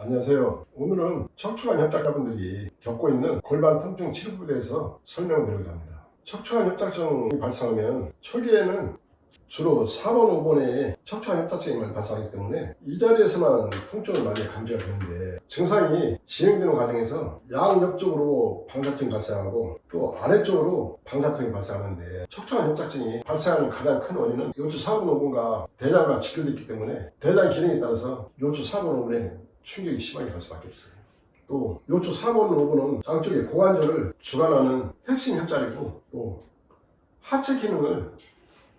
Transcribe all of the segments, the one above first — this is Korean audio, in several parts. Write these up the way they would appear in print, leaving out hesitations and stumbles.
안녕하세요. 오늘은 척추관 협착자분들이 겪고 있는 골반 통증 치료법에 대해서 설명을 드리고자 합니다. 척추관 협착증이 발생하면 초기에는 주로 4번, 5번에 척추관 협착증이 발생하기 때문에 이 자리에서만 통증을 많이 감지가 되는데, 증상이 진행되는 과정에서 양옆쪽으로 방사통이 발생하고 또 아래쪽으로 방사통이 발생하는데, 척추관 협착증이 발생하는 가장 큰 원인은 요추 4번, 5번과 대장과 직결되어 있기 때문에 대장 기능에 따라서 요추 4번, 5번에 충격이 심하게 갈 수밖에 없어요. 또 요추 4번, 5번은 양쪽의 고관절을 주관하는 핵심 혈자리고, 또 하체 기능을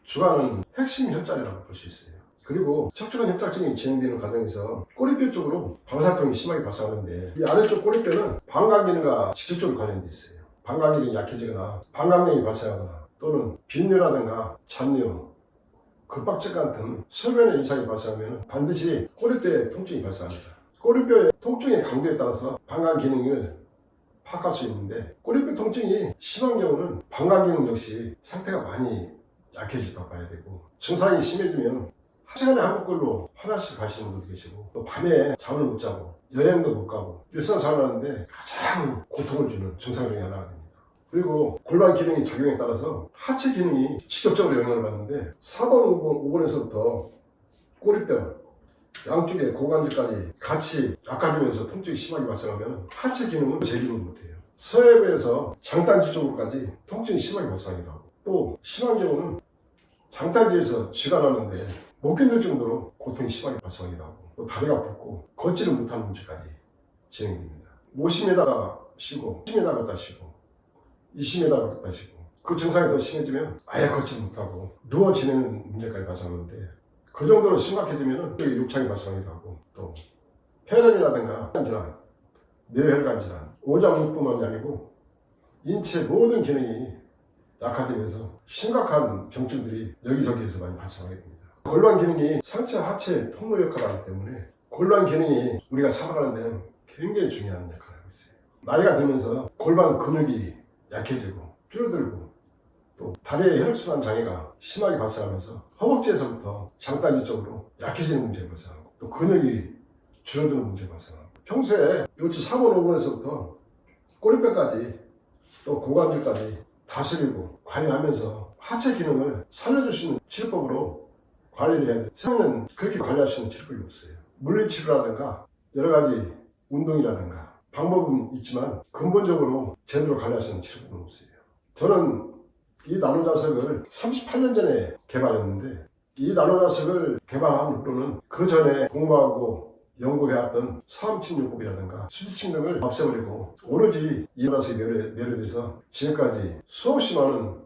주관하는 핵심 혈자리라고 볼 수 있어요. 그리고 척추관 협착증이 진행되는 과정에서 꼬리뼈 쪽으로 방사통이 심하게 발생하는데, 이 아래쪽 꼬리뼈는 방광 기능과 직접적으로 관련되어 있어요. 방광 기능이 약해지거나 방광염이 발생하거나 또는 빈뇨라든가 잔뇨, 급박증 같은 소변의 이상이 발생하면 반드시 꼬리뼈에 통증이 발생합니다. 꼬리뼈의 통증의 강도에 따라서 방광 기능을 파악할 수 있는데, 꼬리뼈 통증이 심한 경우는 방광 기능 역시 상태가 많이 약해졌다고 봐야 되고, 증상이 심해지면 하루에 한 번꼴로 화장실 가시는 분도 계시고, 또 밤에 잠을 못 자고 여행도 못 가고 일상생활을 하는데 가장 고통을 주는 증상 중에 하나가 됩니다. 그리고 골반 기능의 작용에 따라서 하체 기능이 직접적으로 영향을 받는데, 4번, 5번에서부터 꼬리뼈 양쪽의 고관절까지 같이 약화되면서 통증이 심하게 발생하면 하체 기능은 재기능을 못해요. 서해부에서 장단지 쪽으로까지 통증이 심하게 발생하기도 하고, 또 심한 경우는 장단지에서 쥐가 나는데 못 견딜 정도로 고통이 심하게 발생하기도 하고, 또 다리가 붓고 걷지를 못하는 문제까지 진행됩니다. 50m 쉬고 10m 걷다 쉬고 20m 걷다 쉬고, 그 증상이 더 심해지면 아예 걷지를 못하고 누워 지내는 문제까지 발생하는데, 그 정도로 심각해지면 욕창이 발생하기도 하고, 또 폐렴이라든가 질환, 뇌혈관 질환, 오장육부만이 아니고 인체 모든 기능이 약화되면서 심각한 병증들이 여기저기에서 많이 발생하게 됩니다. 골반 기능이 상체, 하체 통로 역할을 하기 때문에 골반 기능이 우리가 살아가는 데는 굉장히 중요한 역할을 하고 있어요. 나이가 들면서 골반 근육이 약해지고 줄어들고, 또 다리의 혈액순환 장애가 심하게 발생하면서 허벅지에서부터 장단지 쪽으로 약해지는 문제가 발생하고, 또 근육이 줄어드는 문제가 발생하고, 평소에 요추 4번, 5번에서부터 꼬리뼈까지 또 고관절까지 다스리고 관리하면서 하체 기능을 살려줄 수 있는 치료법으로 관리를 해야 돼요. 세상에는 그렇게 관리할 수 있는 치료법이 없어요. 물리치료라든가 여러 가지 운동이라든가 방법은 있지만 근본적으로 제대로 관리할 수 있는 치료법은 없어요. 저는 이 나노자석을 38년 전에 개발했는데, 이 나노자석을 개발한 후로는 그 전에 공부하고 연구해왔던 사암침요법이라든가 수지침 등을 없애버리고 오로지 이 나노자석에 매료돼서 지금까지 수없이 많은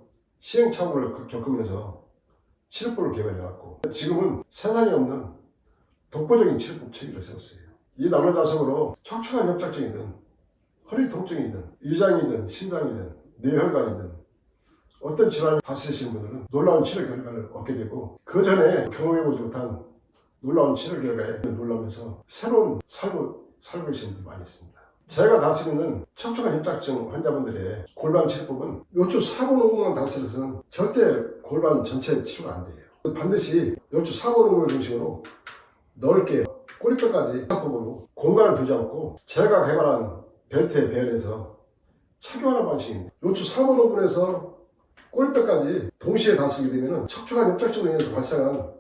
시행착오를 겪으면서 치료법을 개발해왔고, 지금은 세상에 없는 독보적인 치료법 체계를 세웠어요. 이 나노자석으로 척추관 협착증이든 허리 통증이든 위장이든 심장이든 뇌혈관이든 어떤 질환을 다스리시는 분들은 놀라운 치료 결과를 얻게 되고, 그 전에 경험해보지 못한 놀라운 치료 결과에 놀라면서 새로운 삶을 살고 계시는 분들이 많이 있습니다. 제가 다스리는 척추관 협착증 환자분들의 골반 치료법은 요추 4번, 5번만 다스려서는 절대 골반 전체 치료가 안 돼요. 반드시 요추 4번, 5번을 중심으로 넓게 꼬리뼈까지 치료법으로 공간을 두지 않고 제가 개발한 벨트에 배열해서 착용하는 방식입니다. 요추 4번, 5번에서 꼬리뼈까지 동시에 다스리게 되면 척추관 협착증으로 인해서 발생한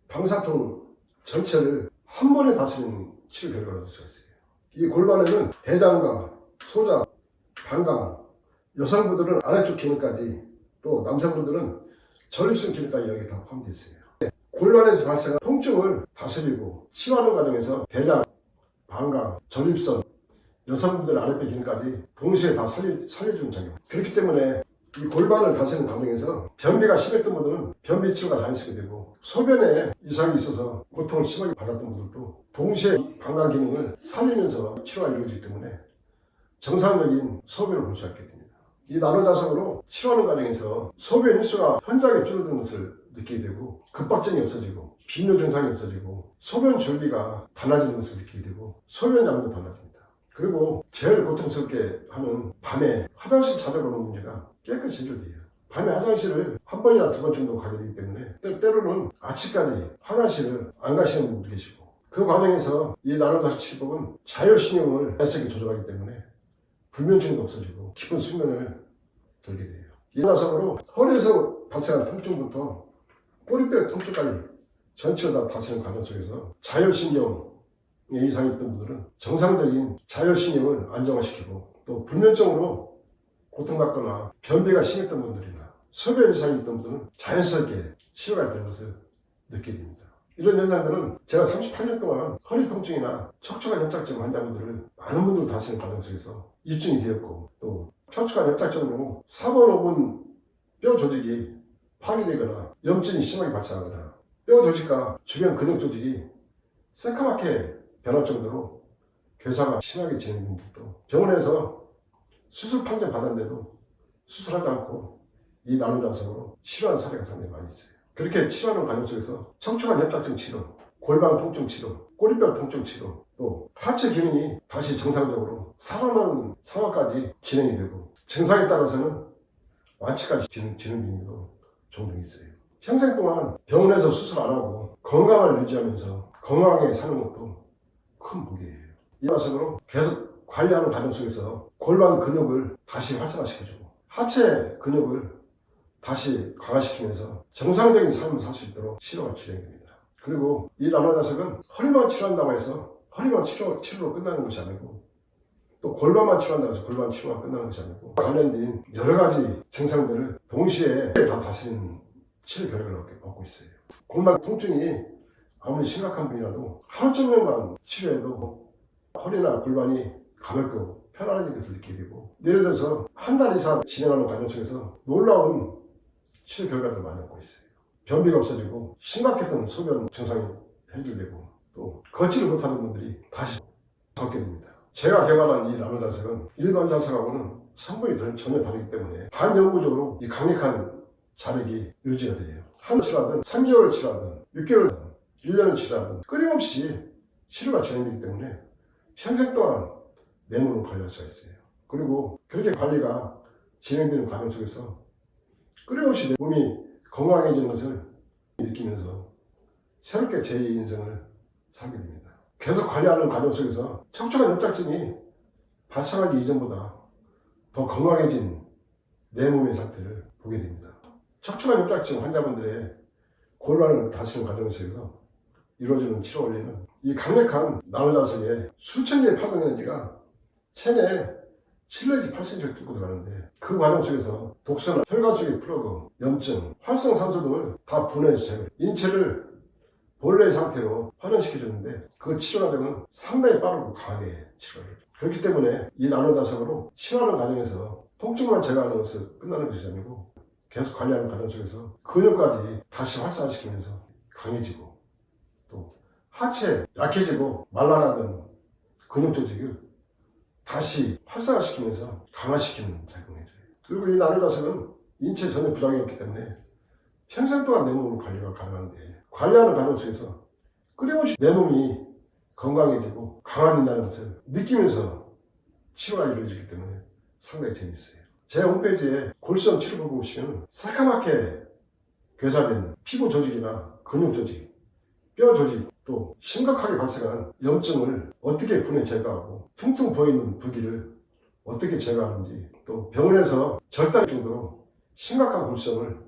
방사통 전체를 한 번에 다스리는 치료 결과를 얻을 수가 있어요. 이 골반에는 대장과 소장, 방광, 여성분들은 아래쪽 기능까지, 또 남성분들은 전립선 기능까지 여기 다 포함되어 있어요. 골반에서 발생한 통증을 다스리고 치료하는 과정에서 대장, 방광, 전립선, 여성분들 아랫배 기능까지 동시에 다 살려주는 작용. 그렇기 때문에 이 골반을 다스리는 과정에서 변비가 심했던 분들은 변비 치료가 자연스럽게 되고, 소변에 이상이 있어서 고통을 심하게 받았던 분들도 동시에 방광 기능을 살리면서 치료가 이루어지기 때문에 정상적인 소변을 볼 수 있게 됩니다. 이 나노자석으로 치료하는 과정에서 소변 횟수가 현저하게 줄어드는 것을 느끼게 되고, 급박증이 없어지고 빈뇨 증상이 없어지고 소변 줄기가 달라지는 것을 느끼게 되고, 소변 양도 달라집니다. 그리고 제일 고통스럽게 하는 밤에 화장실 찾아가는 문제가 깨끗이 해결돼요. 밤에 화장실을 한 번이나 두 번 정도 가게 되기 때문에 때로는 아침까지 화장실을 안 가시는 분도 계시고, 그 과정에서 이 나노자식 치료법은 자율신경을 자연스럽게 조절하기 때문에 불면증도 없어지고 깊은 숙면을 들게 돼요. 이 자석으로 허리에서 발생한 통증부터 꼬리뼈 통증까지 전체를 다 다스리는 과정 속에서 자율신경에 이상이 있던 분들은 정상적인 자율신경을 안정화시키고 또 불면증으로 고통받거나 변비가 심했던 분들이나 소변 이상이 있던 분들은 자연스럽게 치료가 되는 것을 느끼게 됩니다. 이런 현상들은 제가 38년 동안 허리 통증이나 척추관 협착증 환자분들을 많은 분들을 다스리는 과정 속에서 입증이 되었고 또 척추관 협착증으로 4번, 5번 뼈 조직이 파괴되거나 염증이 심하게 발생하거나 뼈 조직과 주변 근육 조직이 새까맣게 변할 정도로 괴사가 심하게 진행된 분들도 병원에서 수술 판정 받았는데도 수술하지 않고 이 나노자석으로 치료한 사례가 상당히 많이 있어요. 그렇게 치료하는 과정 속에서 척추관 협착증 치료, 골반 통증 치료, 꼬리뼈 통증 치료, 또 하체 기능이 다시 정상적으로 살아나는 상황까지 진행이 되고 증상에 따라서는 완치까지 지는 경우도 종종 있어요. 평생 동안 병원에서 수술 안 하고 건강을 유지하면서 건강하게 사는 것도 큰 복이에요. 이 자석으로 계속 관리하는 과정 속에서 골반 근육을 다시 활성화시켜주고 하체 근육을 다시 강화시키면서 정상적인 삶을 살 수 있도록 치료가 진행됩니다. 그리고 이 나노자석은 허리만 치료한다고 해서 허리만 치료로 끝나는 것이 아니고 또 골반만 치료한다고 해서 골반 치료가 끝나는 것이 아니고 관련된 여러 가지 증상들을 동시에 다 다스리는 치료 결과를 얻고 있어요. 골반 통증이 아무리 심각한 분이라도 하루 종일만 치료해도 허리나 골반이 가볍고 편안해진 것을 느끼게 되고 예를 들어서 한 달 이상 진행하는 과정 속에서 놀라운 치료 결과들을 많이 얻고 있어요. 변비가 없어지고 심각했던 소변 증상이 해결되고 또 걷지를 못하는 분들이 다시 걷게 됩니다. 제가 개발한 이 나노자석은 일반 자석하고는 성분이 전혀 다르기 때문에 반영구적으로 이 강력한 자력이 유지가 돼요. 한 치료하든 3개월 치료하든 6개월 1년을 치료하든 끊임없이 치료가 진행되기 때문에 평생 동안 내 몸을 관리할 수가 있어요. 그리고 그렇게 관리가 진행되는 과정 속에서 끊임없이 내 몸이 건강해지는 것을 느끼면서 새롭게 제2의 인생을 살게 됩니다. 계속 관리하는 과정 속에서 척추관 협착증이 발생하기 이전보다 더 건강해진 내 몸의 상태를 보게 됩니다. 척추관 협착증 환자분들의 골반을 다스리는 과정 속에서 이루어지는 치료 원리는 이 강력한 나노자석의 수천 개의 파동 에너지가 체내에 7내지 8cm를 뚫고 들어가는데 그 과정 속에서 독소나 혈관 속의 플러그, 염증, 활성산소 등을 다 분해해서 제거, 인체를 본래의 상태로 환원시켜주는데 그 치료 과정은 상당히 빠르고 강하게 치료를 해요. 그렇기 때문에 이 나노자석으로 치료하는 과정에서 통증만 제거하는 것을 끝나는 것이 아니고 계속 관리하는 과정 속에서 근육까지 다시 활성화시키면서 강해지고 또 하체 약해지고 말라가던 근육 조직을 다시 활성화시키면서 강화시키는 작용을 해줘요. 그리고 이 나노자석은 인체 전혀 부작용이 없기 때문에 평생 동안 내 몸을 관리가 가능한데 관리하는 과정 속에서 끊임없이 내 몸이 건강해지고 강화된다는 것을 느끼면서 치료가 이루어지기 때문에 상당히 재미있어요. 제 홈페이지에 골수염 치료법을 보시면 새까맣게 괴사된 피부 조직이나 근육 조직, 뼈 조직, 또 심각하게 발생한 염증을 어떻게 분해 제거하고 퉁퉁 부어있는 부기를 어떻게 제거하는지 또 병원에서 절단할 정도로 심각한 골수염을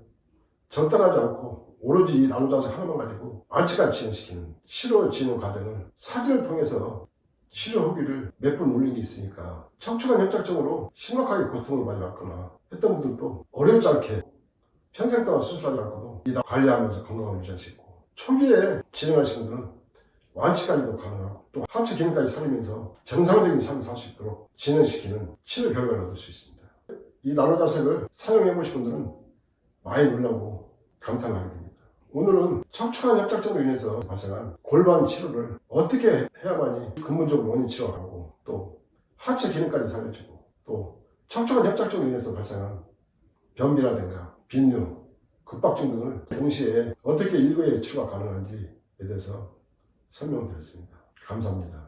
절단하지 않고 오로지 이 나노자석 하나만 가지고 안치까지 진행시키는 치료 진행 과정을 사진을 통해서 치료 후기를 몇 분 올린 게 있으니까 척추관 협착증으로 심각하게 고통을 많이 받거나 했던 분들도 어렵지 않게 평생 동안 수술하지 않고도 이 관리하면서 건강을 유지할 수 있고 초기에 진행하시는 분들은 완치까지도 가능하고 또 하체 기능까지 살리면서 정상적인 삶을 살 수 있도록 진행시키는 치료 결과를 얻을 수 있습니다. 이 나노자석을 사용해 보신 분들은 많이 놀라고 감탄을 하게 됩니다. 오늘은 척추관 협착증으로 인해서 발생한 골반 치료를 어떻게 해야만이 근본적으로 원인 치료하고 또 하체 기능까지 살려주고 또 척추관 협착증으로 인해서 발생한 변비라든가 빈뇨, 급박증 등을 동시에 어떻게 일거에 치료가 가능한지에 대해서 설명드렸습니다. 감사합니다.